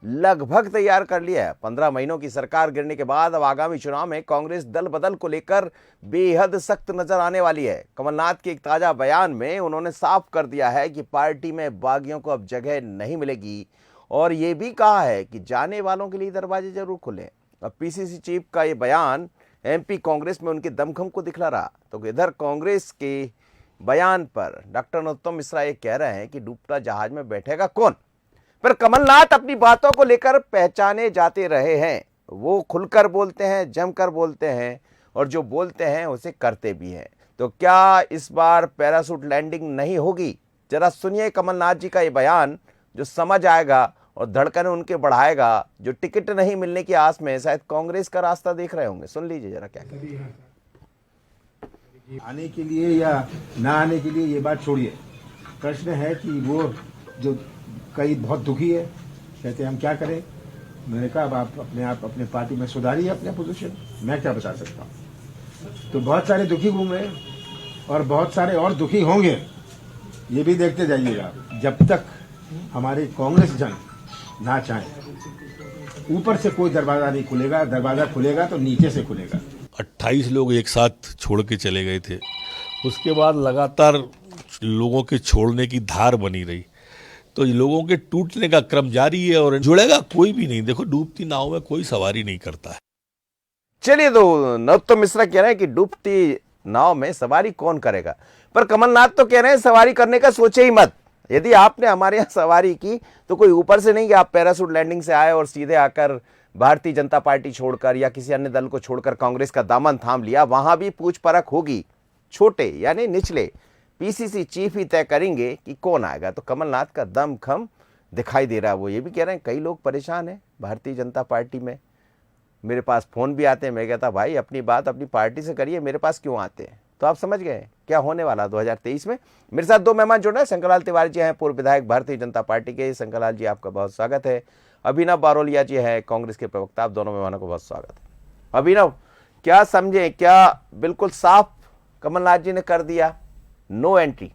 लगभग तैयार कर लिया है। 15 महीनों की सरकार गिरने के बाद अब आगामी चुनाव में कांग्रेस दल बदल को लेकर बेहद सख्त नजर आने वाली है। कमलनाथ के एक ताजा बयान में उन्होंने साफ कर दिया है कि पार्टी में बागियों को अब जगह नहीं मिलेगी और ये भी कहा है कि जाने वालों के लिए दरवाजे जरूर खुले। अब पीसीसी चीफ का ये बयान एमपी कांग्रेस में उनके दमखम को दिखला रहा। तो इधर कांग्रेस के बयान पर डॉक्टर नरोत्तम मिश्रा ये कह रहे हैं कि डूबता जहाज में बैठेगा कौन। पर कमलनाथ अपनी बातों को लेकर पहचाने जाते रहे हैं। वो खुलकर बोलते हैं, जमकर बोलते हैं और जो बोलते हैं उसे करते भी हैं। तो क्या इस बार पैराशूट लैंडिंग नहीं होगी? जरा सुनिए कमलनाथ जी का ये बयान, जो समझ आएगा और धड़कन उनके बढ़ाएगा, जो टिकट नहीं मिलने की आस में शायद कांग्रेस का रास्ता देख रहे होंगे। सुन लीजिए जरा क्या कहते हैं। आने के लिए या ना आने के लिए ये बात छोड़िए। प्रश्न है कि वो जो कई बहुत दुखी है, कहते हैं हम क्या करें। मैंने कहा अब आप अपने पार्टी में सुधारिए अपने पोजीशन, मैं क्या बता सकता हूँ। तो बहुत सारे दुखी घूमे और बहुत सारे और दुखी होंगे, ये भी देखते जाइएगा। जब तक हमारे कांग्रेस जन ना चाहे ऊपर से कोई दरवाजा नहीं खुलेगा। दरवाजा खुलेगा तो नीचे से खुलेगा। 28 लोग एक साथ छोड़ के चले गए थे, उसके बाद लगातार लोगों के छोड़ने की धार बनी रही, तो लोगों के टूटने का क्रम जारी है और जुड़ेगा कोई भी नहीं। देखो, डूबती नाव में कोई सवारी नहीं करता है। चलिए, तो नरोत्तम मिश्रा कह रहे हैं कि डूबती नाव में सवारी कौन करेगा, पर कमलनाथ तो कह रहे हैं सवारी करने का सोचे ही मत। यदि आपने हमारे यहाँ सवारी की तो कोई ऊपर से नहीं कि आप पैराशूट लैंडिंग से आए और सीधे आकर भारतीय जनता पार्टी छोड़कर या किसी अन्य दल को छोड़कर कांग्रेस का दामन थाम लिया। वहां भी पूछ परख होगी। छोटे यानी निचले पीसीसी चीफ ही तय करेंगे कि कौन आएगा। तो कमलनाथ का दमखम दिखाई दे रहा है। वो ये भी कह रहे हैं कई लोग परेशान हैं भारतीय जनता पार्टी में। मेरे पास फोन भी आते हैं, मैं कहता भाई अपनी बात अपनी पार्टी से करिए, मेरे पास क्यों आते हैं। तो आप समझ गए क्या होने वाला 2023 में। मेरे साथ दो मेहमान जुड़ रहे हैं। शंकरलाल तिवारी जी हैं, पूर्व विधायक भारतीय जनता पार्टी के। शंकरलाल जी, आपका बहुत स्वागत है। अभिनव बारोलिया जी हैं, कांग्रेस के प्रवक्ता। आप दोनों मेहमानों को बहुत स्वागत है। अभिनव, क्या समझे, क्या बिल्कुल साफ कमलनाथ जी ने कर दिया नो एंट्री?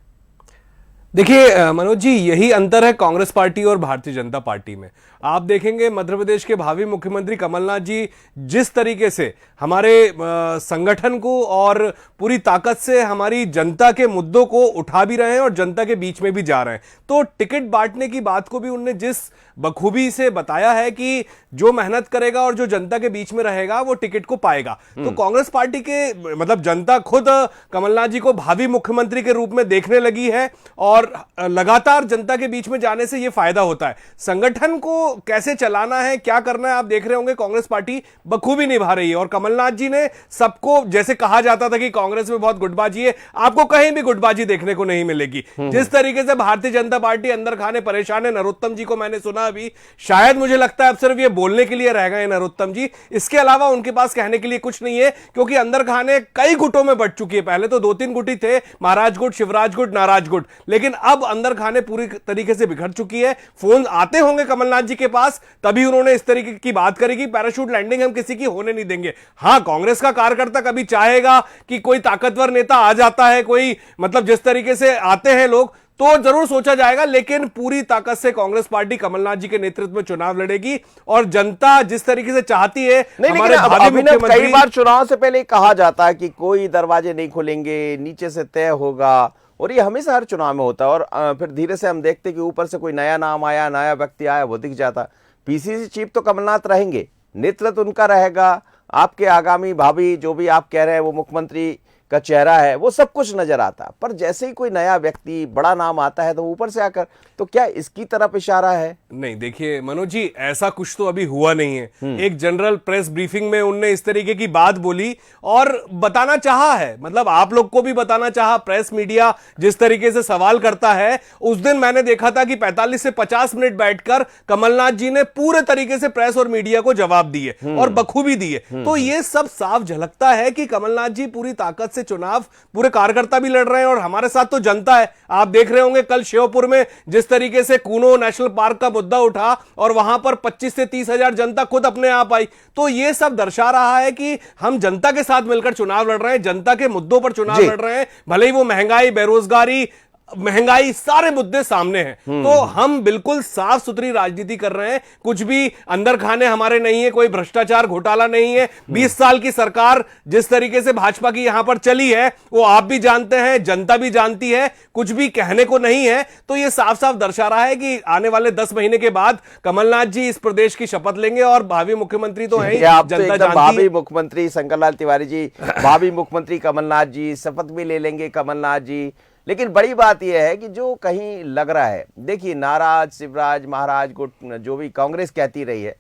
देखिए मनोज जी, यही अंतर है कांग्रेस पार्टी और भारतीय जनता पार्टी में। आप देखेंगे मध्य प्रदेश के भावी मुख्यमंत्री कमलनाथ जी जिस तरीके से हमारे संगठन को और पूरी ताकत से हमारी जनता के मुद्दों को उठा भी रहे हैं और जनता के बीच में भी जा रहे हैं, तो टिकट बांटने की बात को भी उनने जिस बखूबी से बताया है कि जो मेहनत करेगा और जो जनता के बीच में रहेगा वो टिकट को पाएगा। तो कांग्रेस पार्टी के मतलब जनता खुद कमलनाथ जी को भावी मुख्यमंत्री के रूप में देखने लगी है और लगातार जनता के बीच में जाने से यह फायदा होता है। संगठन को कैसे चलाना है, क्या करना है, आप देख रहे होंगे कांग्रेस पार्टी बखूबी निभा रही है। और कमलनाथ जी ने सबको, जैसे कहा जाता था कि कांग्रेस में बहुत गुटबाजी है, आपको कहीं भी गुटबाजी देखने को नहीं मिलेगी। जिस तरीके से भारतीय जनता पार्टी अंदर खाने परेशान है, नरोत्तम जी को मैंने सुना अभी, शायद मुझे लगता है अब सिर्फ ये बोलने के लिए रह गए नरोत्तम जी, इसके अलावा उनके पास कहने के लिए कुछ नहीं है, क्योंकि अंदर खाने कई गुटों में बट चुकी है। पहले तो 2-3 गुट ही थे, महाराज गुट, शिवराज गुट, नाराज गुट, लेकिन अब अंदर खाने पूरी तरीके से बिखर चुकी है। फोन आते होंगे कमलनाथ जी के पास, तभी उन्होंने इस तरीके की बात करी कि पैराशूट लैंडिंग हम किसी की होने नहीं देंगे। हां, कांग्रेस का कार्यकर्ता कभी चाहेगा कि कोई ताकतवर नेता आ जाता है, कोई मतलब जिस तरीके से आते हैं लोग, तो जरूर सोचा जाएगा, लेकिन पूरी ताकत से कांग्रेस पार्टी कमलनाथ जी के नेतृत्व में चुनाव लड़ेगी और जनता जिस तरीके से चाहती है। हमारे भावी मुख्यमंत्री, कई बार चुनाव से पहले कहा जाता है कि कोई दरवाजे नहीं खुलेंगे, नीचे से तय होगा, और ये हमेशा हर चुनाव में होता है। और फिर धीरे से हम देखते कि ऊपर से कोई नया नाम आया, नया व्यक्ति आया, वो दिख जाता। पीसीसी चीफ तो कमलनाथ रहेंगे, नेतृत्व उनका रहेगा। आपके आगामी भावी जो भी आप कह रहे हैं वो मुख्यमंत्री का चेहरा है, वो सब कुछ नजर आता। पर जैसे ही कोई नया व्यक्ति, बड़ा नाम आता है तो ऊपर से आकर, तो क्या इसकी तरफ इशारा है? नहीं, देखिए मनोज जी, ऐसा कुछ तो अभी हुआ नहीं है। एक जनरल प्रेस ब्रीफिंग में उनने इस तरीके की बात बोली और बताना चाहा है, मतलब आप लोग को भी बताना चाहा, प्रेस मीडिया जिस तरीके से सवाल करता है। उस दिन मैंने देखा था कि 45 से 50 मिनट बैठकर कमलनाथ जी ने पूरे तरीके से प्रेस और मीडिया को जवाब दिए और बखूबी दिए। तो ये सब साफ झलकता है कि कमलनाथ जी पूरी ताकत से चुनाव, पूरे कार्यकर्ता भी लड़ रहे हैं और हमारे साथ तो जनता है। आप देख रहे होंगे कल श्योपुर में जिस तरीके से कूनो नेशनल पार्क का मुद्दा उठा और वहां पर 25 से 30 हजार जनता खुद अपने आप आई। तो ये सब दर्शा रहा है कि हम जनता के साथ मिलकर चुनाव लड़ रहे हैं, जनता के मुद्दों पर चुनाव लड़ रहे हैं, भले ही वो महंगाई, बेरोजगारी, महंगाई, सारे मुद्दे सामने हैं। तो हम बिल्कुल साफ सुथरी राजनीति कर रहे हैं, कुछ भी अंदर खाने हमारे नहीं है, कोई भ्रष्टाचार घोटाला नहीं है। 20 साल की सरकार जिस तरीके से भाजपा की यहां पर चली है वो आप भी जानते हैं, जनता भी जानती है, कुछ भी कहने को नहीं है। तो ये साफ साफ दर्शा रहा है कि आने वाले 10 महीने के बाद कमलनाथ जी इस प्रदेश की शपथ लेंगे और भावी मुख्यमंत्री तो हैं ही, आप तो जनता एकदम जानती है। भावी मुख्यमंत्री शंकरलाल तिवारी जी, भावी मुख्यमंत्री कमलनाथ जी, शपथ भी ले लेंगे कमलनाथ जी। लेकिन बड़ी बात यह है कि जो कहीं लग रहा है, देखिए नाराज शिवराज महाराज को जो भी कांग्रेस कहती रही है,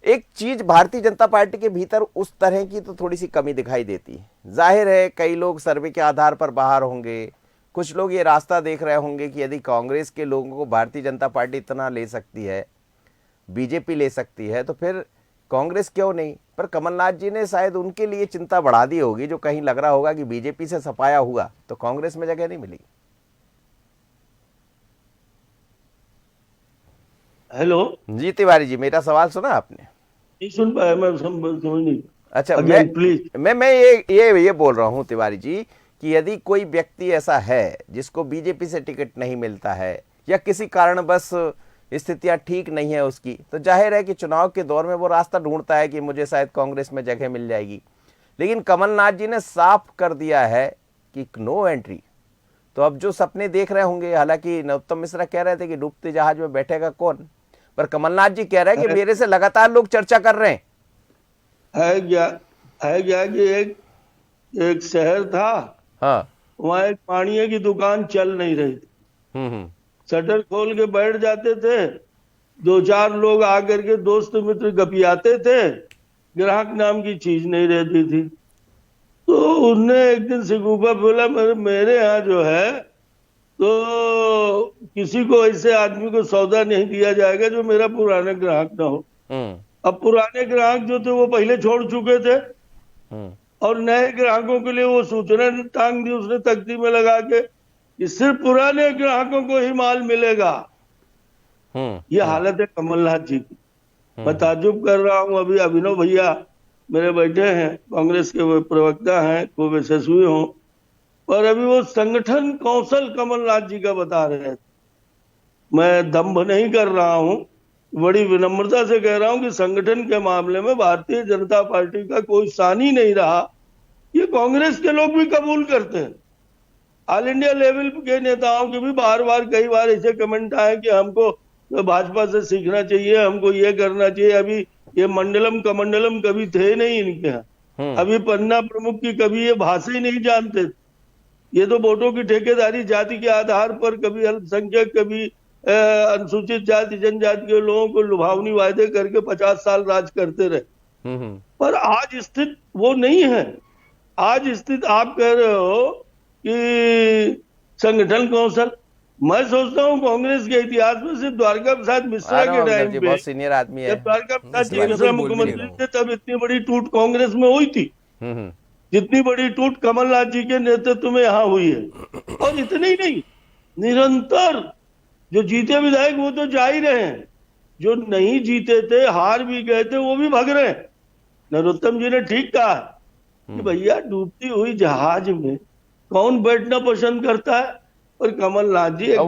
एक चीज भारतीय जनता पार्टी के भीतर उस तरह की तो थोड़ी सी कमी दिखाई देती है। जाहिर है कई लोग सर्वे के आधार पर बाहर होंगे, कुछ लोग ये रास्ता देख रहे होंगे कि यदि कांग्रेस के लोगों को भारतीय जनता पार्टी इतना ले सकती है, बीजेपी ले सकती है, तो फिर कांग्रेस क्यों नहीं। पर कमलनाथ जी ने शायद उनके लिए चिंता बढ़ा दी होगी, जो कहीं लग रहा होगा कि बीजेपी से सफाया हुआ तो कांग्रेस में जगह नहीं मिलेगी। हेलो जी तिवारी जी, मेरा सवाल सुना आपने? नहीं सुन पाया मैं, समझ नहीं। अच्छा, Again, please. मैं ये बोल रहा हूं तिवारी जी कि यदि कोई व्यक्ति ऐसा है जिसको बीजेपी से टिकट नहीं मिलता है या किसी कारण बस स्थितियां ठीक नहीं है उसकी, तो जाहिर है कि चुनाव के दौर में वो रास्ता ढूंढता है कि मुझे शायद कांग्रेस में जगह मिल जाएगी। लेकिन कमलनाथ जी ने साफ कर दिया है कि नो एंट्री। तो अब जो सपने देख रहे होंगे, हालांकि नरोत्तम मिश्रा कह रहे थे कि डूबते जहाज में बैठेगा कौन, पर कमलनाथ जी कह रहे हैं कि मेरे से लगातार लोग चर्चा कर रहे हैं। है क्या कि एक शहर था, हाँ, वहां एक पानी की दुकान चल नहीं रही थी। शटर खोल के बैठ जाते थे, 2-4 लोग आकर के दोस्त मित्र गपियाते थे, ग्राहक नाम की चीज नहीं रहती थी। तो उनने एक दिन सिगुफा बोला, मेरे यहाँ जो है तो किसी को ऐसे आदमी को सौदा नहीं दिया जाएगा जो मेरा पुराना ग्राहक ना हो। अब पुराने ग्राहक जो थे वो पहले छोड़ चुके थे और नए ग्राहकों के लिए वो सूचना टांग दी उसने तख्ती में लगा के कि सिर्फ पुराने ग्राहकों को ही माल मिलेगा। ये हालत है कमलनाथ जी की। मैं ताज्जुब कर रहा हूं, अभी अभिनव भैया मेरे बैठे हैं, कांग्रेस के वो प्रवक्ता हैं, खूब यशस्वी हों, और अभी वो संगठन कौशल कमलनाथ जी का बता रहे थे। मैं दम्भ नहीं कर रहा हूं, बड़ी विनम्रता से कह रहा हूं कि संगठन के मामले में भारतीय जनता पार्टी का कोई सानी नहीं रहा। ये कांग्रेस के लोग भी कबूल करते हैं। ऑल इंडिया लेवल के नेताओं के भी बार बार कई बार ऐसे कमेंट आए कि हमको भाजपा से सीखना चाहिए, हमको ये करना चाहिए। अभी ये मंडलम कमंडलम कभी थे नहीं इनके यहाँ, अभी पन्ना प्रमुख की कभी ये भाषा ही नहीं जानते। ये तो वोटों की ठेकेदारी जाति के आधार पर कभी अल्पसंख्यक, कभी अनुसूचित जाति जनजाति के लोगों को लुभावनी वायदे करके 50 साल राज करते रहे। पर आज स्थिति वो नहीं है। आज स्थिति आप कह रहे हो कि संगठन कौशल, मैं सोचता हूँ कांग्रेस के इतिहास में सिर्फ द्वारका प्रसाद मिश्रा के टाइम पे, बहुत सीनियर आदमी है, जब द्वारका प्रसाद मिश्रा मुख्यमंत्री थे तब इतनी बड़ी टूट कांग्रेस में हुई थी जितनी बड़ी टूट कमलनाथ जी के नेतृत्व में यहाँ हुई है। और इतने ही नहीं, निरंतर जो जीते विधायक वो तो जा ही रहे हैं, जो नहीं जीते थे, हार भी गए थे, वो भी भाग रहे हैं। नरोत्तम जी ने ठीक कहा कि भैया डूबती हुई जहाज में कौन बैठना पसंद करता है। और कमलनाथ जी एक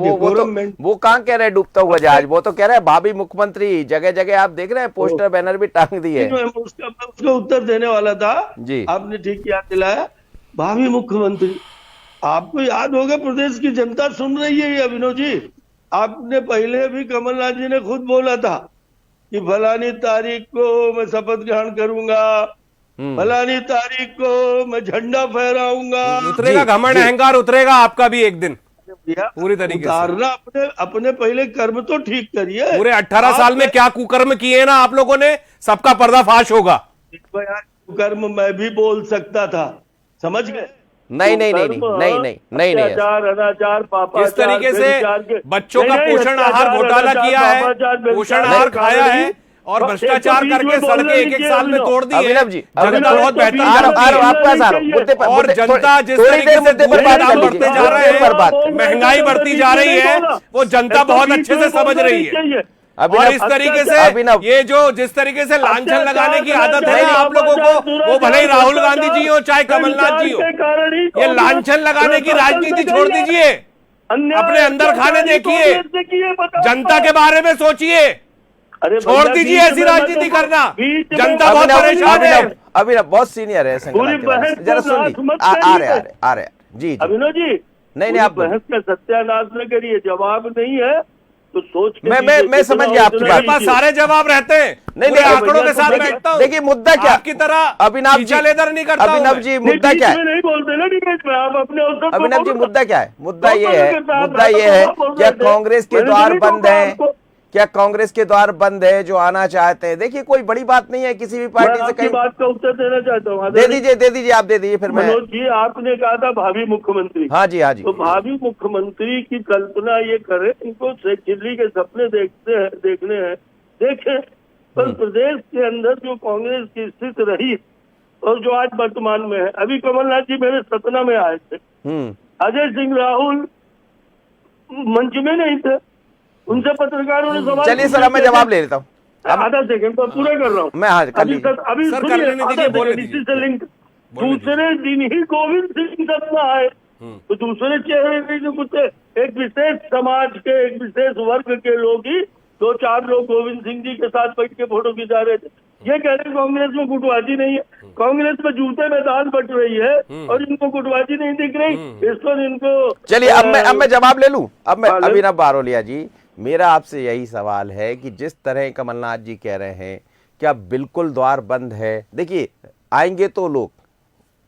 वो कहाँ कह रहे हैं डूबता हुआ जहाज, वो तो कह रहे हैं भावी मुख्यमंत्री। जगह जगह आप देख रहे हैं पोस्टर बैनर भी टांग दिए। उसका उत्तर देने वाला था जी, आपने ठीक याद दिलाया। भावी मुख्यमंत्री, आपको याद होगा प्रदेश की जनता सुन रही है ये अभिनव जी। आपने पहले भी कमलनाथ जी ने खुद बोला था कि फलानी तारीख को मैं शपथ ग्रहण करूंगा, फलानी तारीख को मैं झंडा फहराऊंगा। उतरेगा घमंड अहंकार, उतरेगा आपका भी एक दिन पूरी तरीके से। अपने पहले कर्म तो ठीक करिए। पूरे 18 साल में क्या कुकर्म किए ना आप लोगों ने, सबका पर्दाफाश होगा। कुकर्म मैं भी बोल सकता था, समझ गए? नहीं नहीं नहीं नहीं नहीं नहीं नहीं, अनाचार, पापाचार, किस तरीके से बच्चों का पोषण आहार घोटाला किया है, पोषण आहार खाया है और भ्रष्टाचार करके सड़कें एक साल में तोड़ दी है। अभिनव जी, जनता बहुत बेहतर और जनता जिस तरीके से दाम बढ़ते जा रहे हैं, महंगाई बढ़ती जा रही है, वो जनता बहुत अच्छे से समझ रही है। और इस तरीके से ये जो जिस तरीके से लांछन लगाने की आदत है ना आप लोगों को, वो भले ही राहुल गांधी जी हो चाहे कमलनाथ जी हो, ये लांछन लगाने की राजनीति छोड़ दीजिए। अन्याय अपने अंदर खाने देखिए, कांग्रेस ने किए, बताओ। जनता के बारे में सोचिए, अरे छोड़ भैया, दीजिए बीच ऐसी में राजनीति मत- करना। बीच में जनता बहुत अभिनव- परेशान है। अभिनव बहुत सीनियर है शंकर पूरी लाल तिवारी। बहस जरा को सुन नाश लीजिए। मत आ करिए। रहे जी जी। अभिनव जी नहीं, पूरी आप बोलिए। बहस का सत्यानाश न करिए, जवाब नहीं है तो सोच के मैं दीजिए, समझ जितना गया आपकी उतना बात। मेरे पास लीजिए। सारे जवाब रहते हैं, नहीं, पूरे नहीं, आंकड़ों के भैया, साथ देखिए- बैठता हूं। देखिए मुद्दा क्या, आपकी तरह अभिनव जी, नीचा लेदर नहीं करता हूं अभिनव मैं। जी नहीं, मुद्दा बीच क्या में है? नहीं बोलते ना डिबेट में, आप अपने अवसर को अभिनव जी बोलो। मुद्दा क्या है? मुद्दा बहुत ये बड़ा है, किरदार, मुद्दा मैं ये तो है बहुत बोल क्या रहे थे। कांग्रेस के मैंने द्वार नहीं बंद टोका हैं? आपको। क्या कांग्रेस के द्वार बंद है जो आना चाहते हैं? देखिए कोई बड़ी बात नहीं है किसी भी मैं पार्टी से आपकी कहीं। बात का उत्तर देना चाहता हूँ। दे दीजिए आप दे दीजिए फिर मैं। मनोज जी, आपने कहा था भावी मुख्यमंत्री। हाँ जी हाँ जी। तो भावी मुख्यमंत्री की कल्पना ये करें, इनको दिल्ली के सपने देखने हैं, देखें। पर प्रदेश के अंदर जो कांग्रेस की स्थिति रही और जो आज वर्तमान में है, अभी कमलनाथ जी मेरे सतना में आए थे, अजय सिंह राहुल मंच में नहीं थे, उनसे पत्रकारों ने सवाल चलिए सर अब मैं जवाब ले लेता हूँ। आधा सेकंड पर पूरा कर रहा हूँ मैं हाँ कर लीजिए। अभी सर, सुनिए, कर लेने दीजिए, आधा बोलने सेकंड, दीजिए। इसी से लिंक। बोलने दूसरे दिन ही गोविंद सिंह सतना आए, तो दूसरे चेहरे नहीं जो कुछ एक विशेष समाज के, एक विशेष वर्ग के लोग ही, 2-4 लोग गोविंद सिंह जी के साथ बैठ के फोटो खिंचा रहे थे। ये कह रहे कांग्रेस में गुटबाजी नहीं है, कांग्रेस में जूते में दाल बट रही है और इनको गुटबाजी नहीं दिख रही, इस पर इनको। चलिए अब मैं जवाब ले लूं। अब मैं हाँ, ले। अभिनव बारोलिया जी, मेरा आपसे यही सवाल है कि जिस तरह कमलनाथ जी कह रहे हैं क्या बिल्कुल द्वार बंद है? देखिए आएंगे तो लोग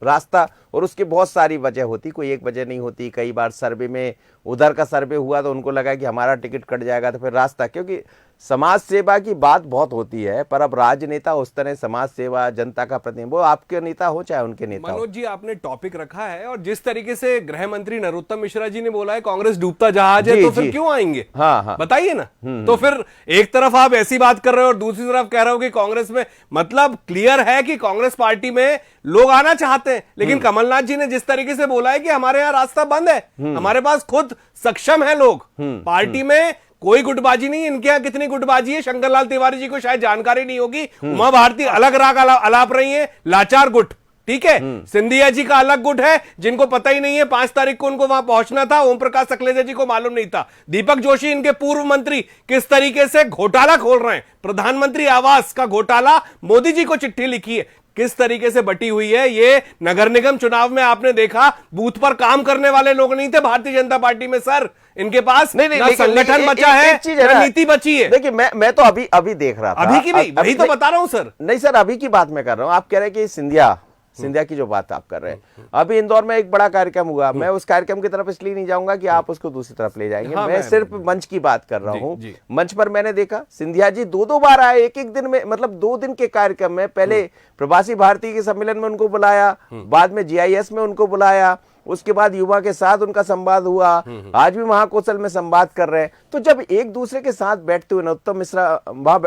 रास्ता, और उसकी बहुत सारी वजह होती, कोई एक वजह नहीं होती। कई बार सर्वे में उधर का सर्वे हुआ तो उनको लगा कि हमारा टिकट कट जाएगा तो फिर रास्ता, क्योंकि समाज सेवा की बात बहुत होती है, पर अब राजनेता उस तरह समाज सेवा जनता का प्रतिनिधि, वो आपके नेता हो चाहे उनके नेता हो। मनोज जी, आपने टॉपिक रखा है और जिस तरीके से गृह मंत्री नरोत्तम मिश्रा जी ने बोला है कांग्रेस डूबता जहाज है, जी, तो फिर जी। क्यों आएंगे? हाँ। बताइए ना। तो फिर एक तरफ आप ऐसी बात कर रहे हो और दूसरी तरफ कह रहे हो कि कांग्रेस में, मतलब क्लियर है कि कांग्रेस पार्टी में लोग आना चाहते हैं, लेकिन कमलनाथ जी ने जिस तरीके से बोला है कि हमारे यहाँ रास्ता बंद है, हमारे पास खुद सक्षम है लोग, पार्टी में कोई गुटबाजी नहीं। इनके यहाँ कितनी गुटबाजी है शंकरलाल तिवारी जी को शायद जानकारी नहीं होगी। उमा भारती अलग राग अलाप रही है, लाचार गुट, ठीक है। सिंधिया जी का अलग गुट है जिनको पता ही नहीं है 5 तारीख को उनको वहां पहुंचना था, ओम प्रकाश सकलेजा जी को मालूम नहीं था। दीपक जोशी इनके पूर्व मंत्री किस तरीके से घोटाला खोल रहे हैं, प्रधानमंत्री आवास का घोटाला, मोदी जी को चिट्ठी लिखी है, किस तरीके से बटी हुई है। ये नगर निगम चुनाव में आपने देखा बूथ पर काम करने वाले लोग नहीं थे भारतीय जनता पार्टी में सर, इनके पास नहीं, ना संगठन बचा है ना नीति बची है। देखिए मैं तो अभी देख रहा था, अभी की भी वही तो नहीं, बता रहा हूं सर। नहीं सर अभी की बात मैं कर रहा हूं। आप कह रहे हैं कि सिंधिया की जो बात आप कर रहे हैं, अभी इंदौर में एक बड़ा कार्यक्रम हुआ, मैं उस कार्यक्रम की तरफ इसलिए नहीं जाऊंगा कि आप उसको दूसरी तरफ ले जाएंगे। हाँ, मैं सिर्फ मंच की बात कर रहा जी, हूं। जी। मंच पर मैंने देखा सिंधिया जी 2-2 बार आए, एक दिन में, मतलब 2 दिन के कार्यक्रम में। पहले प्रवासी भारतीय के सम्मेलन में उनको बुलाया, बाद में GIS में उनको बुलाया, उसके बाद युवा के साथ उनका संवाद हुआ, आज भी महाकौशल में संवाद कर रहे हैं। तो जब एक दूसरे के साथ बैठते हुए नरोत्तम मिश्रा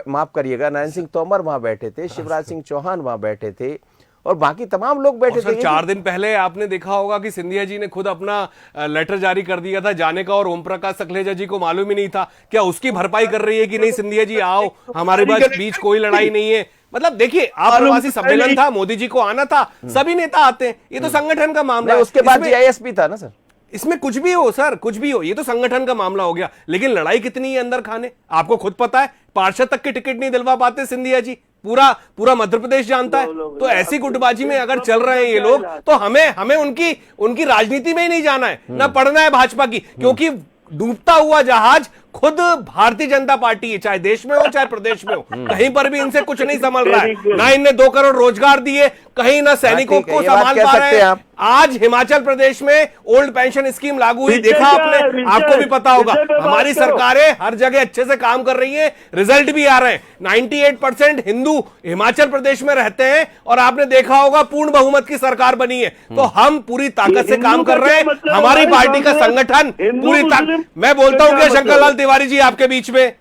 माफ करिएगा, नरेंद्र सिंह तोमर वहां बैठे थे, शिवराज सिंह चौहान वहां बैठे थे और बाकी तमाम लोग बैठे थे। 4 दिन पहले आपने देखा होगा कि सिंधिया जी ने खुद अपना लेटर जारी कर दिया था जाने का और ओम प्रकाश सकलेजा जी को मालूम ही नहीं था। क्या उसकी भरपाई कर रही है कि नहीं सिंधिया जी आओ, हमारे बीच कोई लड़ाई नहीं है? मतलब देखिए, आप प्रवासी सम्मेलन था, मोदी जी को आना था, सभी नेता आते हैं, ये तो संगठन का मामला है। उसके बाद GIS भी था ना सर। इसमें कुछ भी हो सर, कुछ भी हो, ये तो संगठन का मामला हो गया, लेकिन लड़ाई कितनी है अंदर खाने, आपको खुद पता है। पार्षद तक की टिकट नहीं दिलवा पाते सिंधिया जी, पूरा मध्य प्रदेश जानता है। तो ऐसी गुटबाजी में अगर चल रहे हैं ये लोग, तो हमें उनकी राजनीति में ही नहीं जाना है, ना पढ़ना है भाजपा की, क्योंकि डूबता हुआ जहाज खुद भारतीय जनता पार्टी है, चाहे देश में हो चाहे प्रदेश में हो, कहीं पर भी इनसे कुछ नहीं संभल रहा है। ना इनने 2 करोड़ रोजगार दिए, कहीं ना सैनिकों को संभाल पा रहे हैं। आज हिमाचल प्रदेश में ओल्ड पेंशन स्कीम लागू हुई, देखा आपने, आपको भी पता होगा। हमारी सरकारें हर जगह अच्छे से काम कर रही हैं, रिजल्ट भी आ रहे हैं। 98% हिंदू हिमाचल प्रदेश में रहते हैं और आपने देखा होगा पूर्ण बहुमत की सरकार बनी है। तो हम पूरी ताकत से काम कर रहे हैं, हमारी पार्टी का संगठन पूरी ताकत, मैं बोलता हूं कि शंकरलाल तिवारी जी आपके बीच में,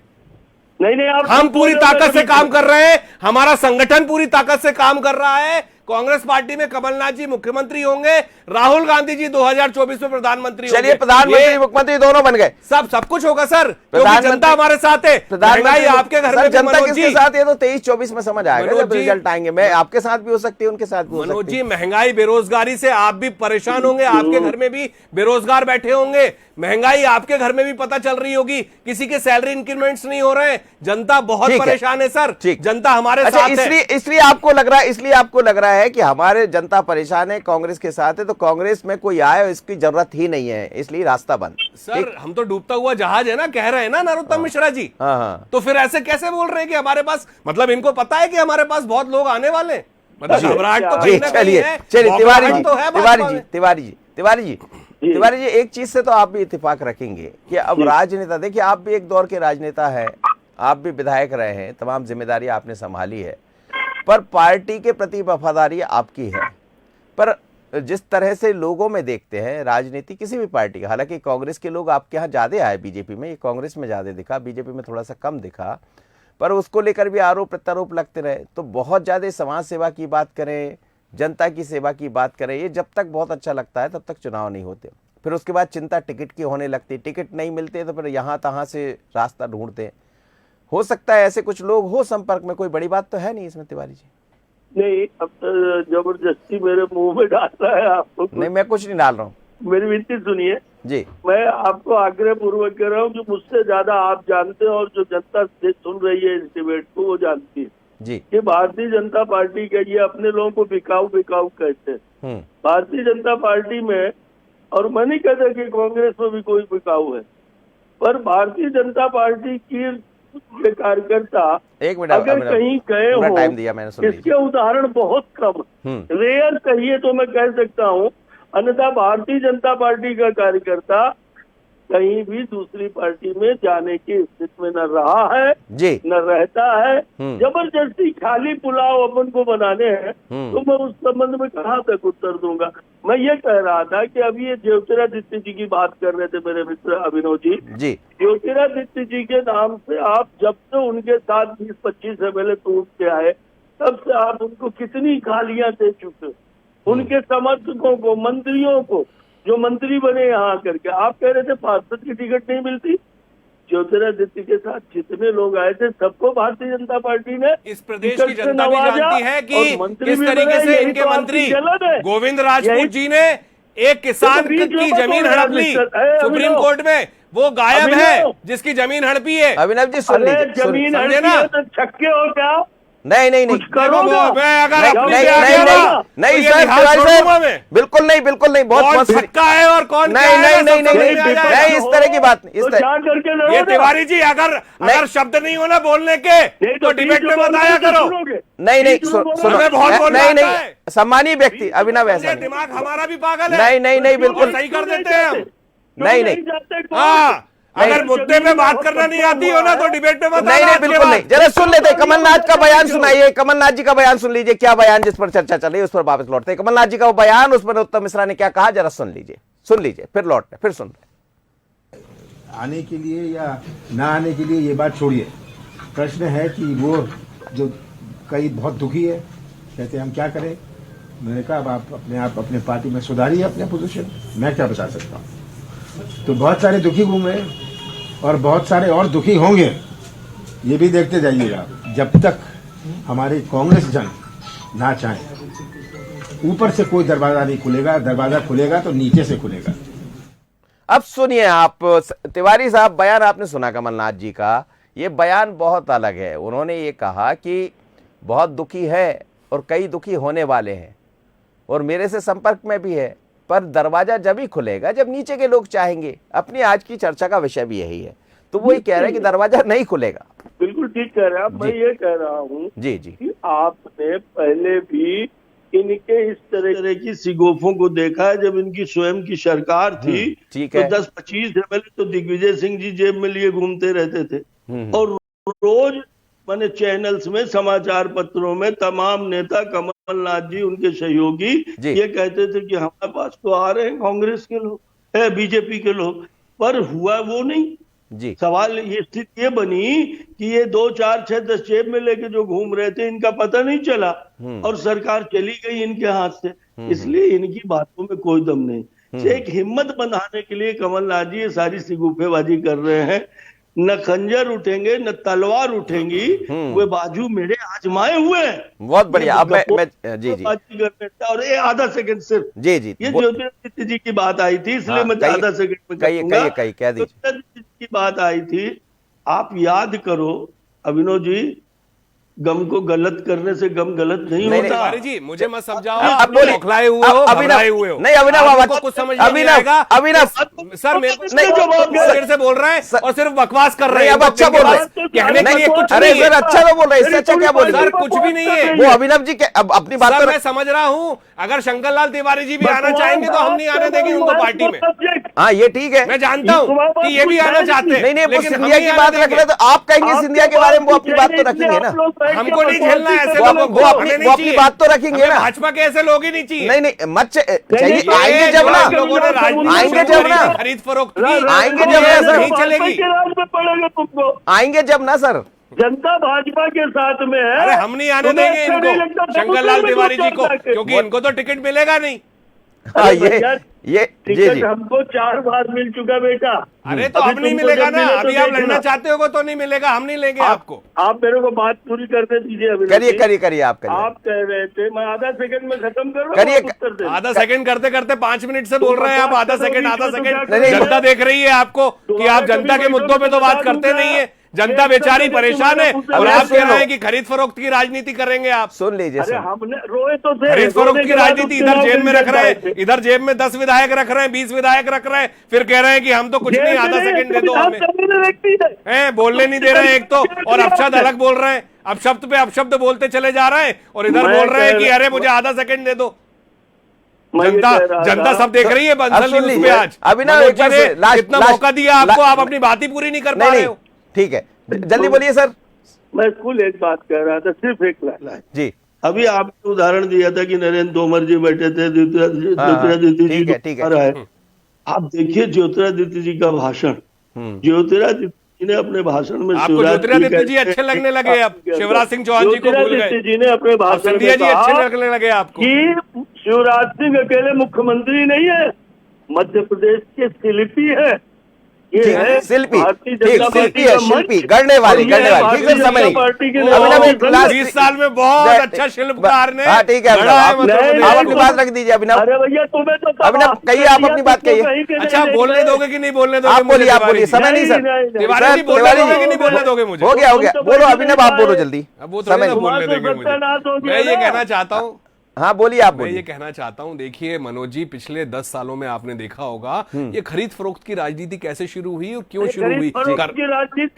नहीं, हम पूरी ताकत से काम कर रहे हैं, हमारा संगठन पूरी ताकत से काम कर रहा है, कांग्रेस पार्टी में कमलनाथ जी मुख्यमंत्री होंगे, राहुल गांधी जी 2024 में प्रधानमंत्री होंगे। चलिए प्रधानमंत्री मुख्यमंत्री दोनों बन गए, सब कुछ होगा सर, क्योंकि जनता हमारे साथ है। महंगाई आपके घर में, जनता मनोज किसके जी, साथ है तो 23-24 में समझ आएगा मनोज जब जी, रिजल्ट आएंगे। मैं आपके साथ भी हो सकती है, उनके साथ भी हो मनोज सकती जी, है। महंगाई बेरोजगारी से आप भी परेशान होंगे, आपके घर में भी बेरोजगार बैठे होंगे, महंगाई आपके घर में भी पता चल रही होगी, किसी के सैलरी इंक्रीमेंट्स नहीं हो रहे हैं, जनता बहुत परेशान है सर, जनता हमारे साथ है। इसलिए आपको लग रहा है कि हमारे जनता परेशान है, कांग्रेस के साथ है, तो कांग्रेस में कोई आए इसकी जरूरत ही नहीं है, इसलिए रास्ता बंद। सर हम तो डूबता हुआ जहाज है ना, कह रहे हैं ना नरोत्तम मिश्रा जी। हाँ। तो फिर ऐसे कैसे बोल रहे हैं कि हमारे पास, मतलब इनको पता है कि हमारे पास बहुत लोग आने वाले हैं, मतलब घबराहट तो कहीं ना कहीं है। चलिए तिवारी तो जी, एक चीज से तो आप भी इत्तेफाक रखेंगे कि अब राजनेता, देखिए आप भी एक दौर के राजनेता हैं, आप भी विधायक रहे हैं, तमाम जिम्मेदारी आपने संभाली है, पर पार्टी के प्रति वफादारी आपकी है। पर जिस तरह से लोगों में देखते हैं राजनीति किसी भी पार्टी का, हालांकि कांग्रेस के लोग आपके यहाँ ज्यादा आए बीजेपी में, ये कांग्रेस में ज्यादा दिखा, बीजेपी में थोड़ा सा कम दिखा, पर उसको लेकर भी आरोप प्रत्यारोप लगते रहे। तो बहुत ज्यादा समाज सेवा की बात करें, जनता की सेवा की बात करें, ये जब तक बहुत अच्छा लगता है तब तक चुनाव नहीं होते, फिर उसके बाद चिंता टिकट की होने लगती, टिकट नहीं मिलते तो फिर यहाँ तहाँ से रास्ता ढूंढते। हो सकता है ऐसे कुछ लोग हो संपर्क में, कोई बड़ी बात तो है नहीं इसमें तिवारी जी। नहीं, अब तो जबरदस्ती मेरे मुंह में डाल रहा है आपको। नहीं, मैं कुछ नहीं डाल रहा हूँ, मेरी विनती सुनिए जी। मैं आपको आग्रह पूर्वक कह रहा हूँ कि मुझसे ज्यादा आप जानते हैं और जो जनता सुन रही है इस डिबेट को वो जानती है जी कि भारतीय जनता पार्टी का ये अपने लोगों को बिकाऊ कहते हैं। भारतीय जनता पार्टी में, और मैं नहीं कहता कि कांग्रेस में भी कोई बिकाऊ है, पर भारतीय जनता पार्टी के कार्यकर्ता एक मिनट अगर कहीं गए हो, टाइम दिया मैंने, सुन इसके उदाहरण बहुत कम, रेयर कहिए तो मैं कह सकता हूँ, अन्यथा भारतीय जनता पार्टी का कार्यकर्ता कहीं भी दूसरी पार्टी में जाने की स्थिति में न रहा है जी, न रहता है। जबरदस्ती खाली पुलाव अपन को बनाने हैं, तो मैं उस संबंध में कहाँ तक उत्तर दूंगा। मैं ये कह रहा था कि अभी ये ज्योतिरादित्य जी की बात कर रहे थे मेरे मित्र अभिनव जी। ज्योतिरादित्य जी के नाम से आप जब से उनके साथ 20-25 MLA टूट के आए, तब से आप उनको कितनी गालियां दे चुके, उनके समर्थकों को, मंत्रियों को, जो मंत्री बने यहाँ करके। आप कह रहे थे पार्षद की टिकट नहीं मिलती, ज्योतिरादित्य के साथ जितने लोग आए थे सबको भारतीय जनता पार्टी ने, इस प्रदेश की जनता भी जानती है कि किस तरीके से इनके मंत्री गोविंद राजपूत जी ने एक किसान की जमीन हड़प ली सुप्रीम कोर्ट में, वो गायब है जिसकी जमीन हड़पी है। अभिनव जी सुन लीजिए, जमीन हड़पी है तो छक्के और क्या? नहीं नहीं नहीं, बिल्कुल नहीं, बहुत छक्का है और कौन नहीं, इस तरह की बात नहीं। ये तिवारी जी अगर शब्द नहीं होना बोलने के तो डिबेट में बताया करो। नहीं, सुनो, नहीं, सम्मानीय व्यक्ति अभिनव, ऐसा दिमाग हमारा भी पागल है। नहीं, बिल्कुल सही कर देते हैं हम। नहीं, हाँ, अगर मुद्दे पे बात करना नहीं आती हो ना तो डिबेट पे बताना। नहीं, बिल्कुल नहीं, जरा सुन लेते, कमलनाथ का बयान सुनाइए, कमलनाथ जी का बयान सुन लीजिए, क्या बयान जिस पर चर्चा चल रही है उस पर वापस लौटते हैं। कमलनाथ जी का वो बयान, उस पर उत्तम मिश्रा ने क्या कहा, जरा सुन लीजिए, फिर लौटते, फिर सुन रहे। आने के लिए या ना आने के लिए ये बात छोड़िए, प्रश्न है कि वो जो कई बहुत दुखी है, कहते हैं हम क्या करें। मैंने कहा अब आप अपने पार्टी में सुधारिए अपने पोजीशन, मैं क्या बता सकता हूँ। तो बहुत सारे दुखी घूमे और बहुत सारे और दुखी होंगे, ये भी देखते जाइएगा, जब तक हमारे कांग्रेस जन ना चाहे ऊपर से कोई दरवाजा नहीं खुलेगा, दरवाजा खुलेगा तो नीचे से खुलेगा। अब सुनिए आप तिवारी साहब, बयान आपने सुना कमलनाथ जी का, ये बयान बहुत अलग है। उन्होंने ये कहा कि बहुत दुखी है और कई दुखी होने वाले हैं और मेरे से संपर्क में भी है, पर दरवाजा जब ही खुलेगा जब नीचे के लोग चाहेंगे। अपनी आज की चर्चा का विषय भी यही है, तो वो ही कह रहे हैं कि दरवाजा नहीं खुलेगा। बिल्कुल ठीक कह रहे हैं आप। मैं ये कह रहा हूँ जी कि आपने पहले भी इनके इस तरह की सिगोफों को देखा है। जब इनकी स्वयं की सरकार थी तो 10-25 MLA तो दिग्विजय सिंह जी जेब में लिए घूमते रहते थे, और रोज मैंने चैनल्स में, समाचार पत्रों में तमाम नेता, कमलनाथ जी, उनके सहयोगी ये कहते थे कि हमारे पास तो आ रहे हैं कांग्रेस के लोग, है बीजेपी के लोग, पर हुआ वो नहीं। जी। सवाल ये स्थिति ये बनी कि ये 2, 4, 6, 10 जेब में लेके जो घूम रहे थे, इनका पता नहीं चला और सरकार चली गई इनके हाथ से। इसलिए इनकी बातों में कोई दम नहीं। एक हिम्मत बंधाने के लिए कमलनाथ जी ये सारी सिगुफेबाजी कर रहे हैं। न खंजर उठेंगे न तलवार उठेंगी, वे बाजू मेरे आजमाए हुए हैं। बहुत बढ़िया। अब मैं जी बाजी कर लेता। और ये आधा सेकंड सिर्फ जी जी ये ज्योतिरादित्य जी की बात आई थी, इसलिए हाँ, मैं आधा सेकंड में कहिए कहूंगा। कह दीजिए। ज्योतिरादित्य जी की बात आई थी, आप याद करो अभिनव जी, गम को गलत करने से गम गलत नहीं नहीं, होता। तिवारी जी मुझे मत समझाओ, अब आप बोलिए। बौखलाए हुए हो, घबराए हुए हो। नहीं अभिनव, आपको कुछ समझ नहीं आएगा। अभिनव सर मेरे को नहीं, जवाब दे। देर से बोल रहे हैं और सिर्फ बकवास कर रहे नहीं, हैं। अब अच्छा बोल रहे हैं। कहने के लिए कुछ अरे नहीं सर है। अच्छा तो बोल रहे हैं, इससे अच्छा क्या बोल सर कुछ भी नहीं है। वो अभिनव जी के अब अपनी बात सर मैं समझ रहा हूँ, अगर शंकरलाल तिवारी जी भी आना चाहेंगे तो हम नहीं आने देंगे उनको पार्टी में। हाँ ये ठीक है। मैं जानता हूँ कि ये भी आना चाहते हैं। नहीं नहीं, वो लेकिन हम सिंधिया नहीं की आने बात रख देंगे। रहे तो आप कहेंगे सिंधिया के बारे में, वो अपनी बात तो रखेंगे ना। हमको नहीं झेलना है ऐसे वो लोगों को, वो हमें नहीं अपनी चाहिए। बात तो रखेंगे हमें ना। भाजपा के ऐसे लोग ही नहीं चाहिए। नहीं नहीं मत चाहिए, नहीं, आएंगे ये जब जो ना, लोगों ने राजनीति आएंगे शुरू जब करी ना, थी, खरीद फरोख्त की, आएंगे अब जब ये ना सर। नहीं चलेगी। के राज में पड़ेगा तुमको। आएंगे जब ना सर। जनता भाजपा के साथ में है। अरे हम नहीं आने तुम्हें देंगे अच्छा नहीं इनको, लगता तो शंकरलाल मुझे तिवारी जी चुप को, जाके। क्योंकि इनको तो टिकट मिलेगा नहीं। हाँ भैया, ये जी टिकट जी हमको 4 बार मिल चुका बेटा। अरे तो अभी अब नहीं तुमको मिलेगा जब ना, मिले तो अभी आप देखना। लड़ना चाहते हो तो नहीं मिलेगा, हम नहीं लेंगे आपको। आप मेरे को बात पूरी करने दीजिए अभी। करिए आप करिए। आप कह रहे थे, मैं आधा सेकंड में खत्म कर रहा हूँ, करिए। आप उत्तर दे। आधा सेकंड करते करते 5 मिनट से बोल रहे हैं आप, आधा सेकंड नहीं, नहीं, जनता देख रही है आपको कि आप जनता के मुद्दों पे तो बात करते नहीं है। जनता बेचारी परेशान है और आप कह रहे हैं कि खरीद फरोख्त की राजनीति करेंगे आप। सुन लीजिए अरे सर। हमने रोए तो थे। खरीद फरोख्त रोने की के बाद राजनीति उपचुनाव इधर जेब में के रख रहे लिए हैं, इधर जेब में 10 विधायक रख रहे हैं, 20 विधायक रख रहे हैं, फिर कह रहे हैं कि हम तो कुछ नहीं, आधा सेकंड दे दो हमें। हैं, बोलने नहीं दे रहे हैं एक तो, और अपशब्द अलग बोल रहे हैं, अपशब्द पे अपशब्द बोलते चले जा रहे हैं और इधर बोल रहे हैं कि अरे मुझे आधा सेकंड दे दो। जनता सब देख रही है बंसल सुन न्यूज पे लीजिए। आज। अभिनव मनोज एक बार जी ने से लास्ट- इतना लास्ट- मौका दिया आपको, ला- आप अपनी बात ही पूरी नहीं कर पा नहीं रहे नहीं हो। ठीक है, जल्दी बोलिए सर। मैं कुल एक बात कह रहा था, सिर्फ एक लाइन। जी अभी आपने उदाहरण दिया था कि नरेंद्र तोमर जी बैठे थे, ज्योतिरादित्य जी ठीक है। आ रहा है। आप देखिए ज्योतिरादित्य जी का भाषण, ज्योतिरादित्य जी ने अपने भाषण में आपको शिवराज ज्योतिरादित्य जी कहते अच्छे हैं, लगने लगे अब, शिवराज सिंह चौहान जी को भूल ज्योतिरादित्य गए। जी ने अपने अब भाषण सिंधिया में जी अच्छे कहा लगने लगे आपको। कि शिवराज सिंह अकेले मुख्यमंत्री नहीं है, मध्य प्रदेश के शिल्पी है। ये ठीक, है शिल्पी, भारतीय ठीक, जनता शिल्पी पार्टी है, का मंच, शिल्पी, गढ़ने वाले, और ये गढ़ने वाले, भारतीय ठीक है, समझ जनता ली। पार्टी के अभिनव एक नेता- लास्ट- 20 साल में बहुत अच्छा शिल्पकार ने हाँ ठीक है गढ़ा अभिनव, है आप मध्य नहीं, प्रदेश आप को। अपनी बात रख दीजिए अभिनव। अरे भैया तुम्हें तो अभिनव, कहिए आप अपनी बात कहिए। अच्छा बोलने दोगे कि नहीं बोलने दोगे? आप बोलिए, आप तिवारी बोलिए, जी? समय नहीं सर। तिवारी जी बोलने तिवारी दोगे जी, कि नहीं बोलने दोगे मुझे? हो गया बोलो अभिनव, आप बोलो जल्दी। अब वो थोड़ी समय ना नहीं। बोलने देंगे मुझे। मैं ये कहना चाहता हूँ, हाँ बोलिए, आप मैं ये बोलिए। कहना चाहता हूं, देखिए मनोज जी, पिछले 10 सालों में आपने देखा होगा ये खरीद फरोख्त की राजनीति कैसे शुरू हुई और क्यों शुरू हुई।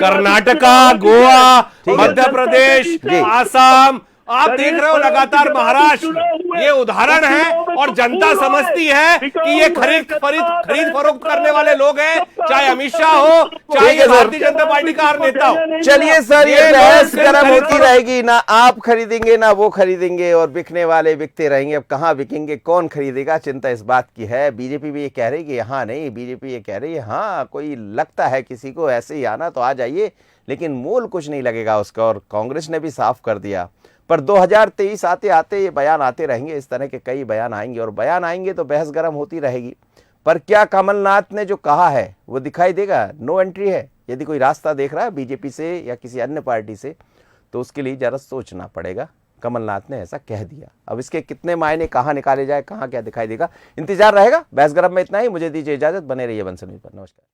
कर्नाटका, गोवा, मध्य प्रदेश, आसाम, आप देख रहे हो लगातार महाराष्ट्र, ये उदाहरण है और जनता समझती है कि ये खरीद फरोख्त करने वाले लोग हैं, चाहे अमित शाह हो, चाहे ये भारतीय जनता पार्टी का हर नेता हो। चलिए सर, ये ये बहस लोग गर्म खरीद होती फरोख्त- रहेगी, ना आप खरीदेंगे ना वो खरीदेंगे और बिकने वाले बिकते रहेंगे। अब कहाँ बिकेंगे, कौन खरीदेगा, चिंता इस बात की है। बीजेपी भी ये कह रही है कि हाँ नहीं, बीजेपी ये कह रही है हाँ, कोई लगता है किसी को ऐसे ही आना तो आ जाइए, लेकिन मूल कुछ नहीं लगेगा उसका। और कांग्रेस ने भी साफ कर दिया। पर 2023 आते आते ये बयान आते रहेंगे, इस तरह के कई बयान आएंगे और बयान आएंगे तो बहस गर्म होती रहेगी। पर क्या कमलनाथ ने जो कहा है वो दिखाई देगा? नो एंट्री है। यदि कोई रास्ता देख रहा है बीजेपी से या किसी अन्य पार्टी से, तो उसके लिए जरा सोचना पड़ेगा। कमलनाथ ने ऐसा कह दिया, अब इसके कितने मायने कहाँ निकाले जाए, कहाँ क्या दिखाई देगा, इंतजार रहेगा। बहस गर्म में इतना ही। मुझे दीजिए इजाजत, बने रहिए बंसल न्यूज़ पर। नमस्कार।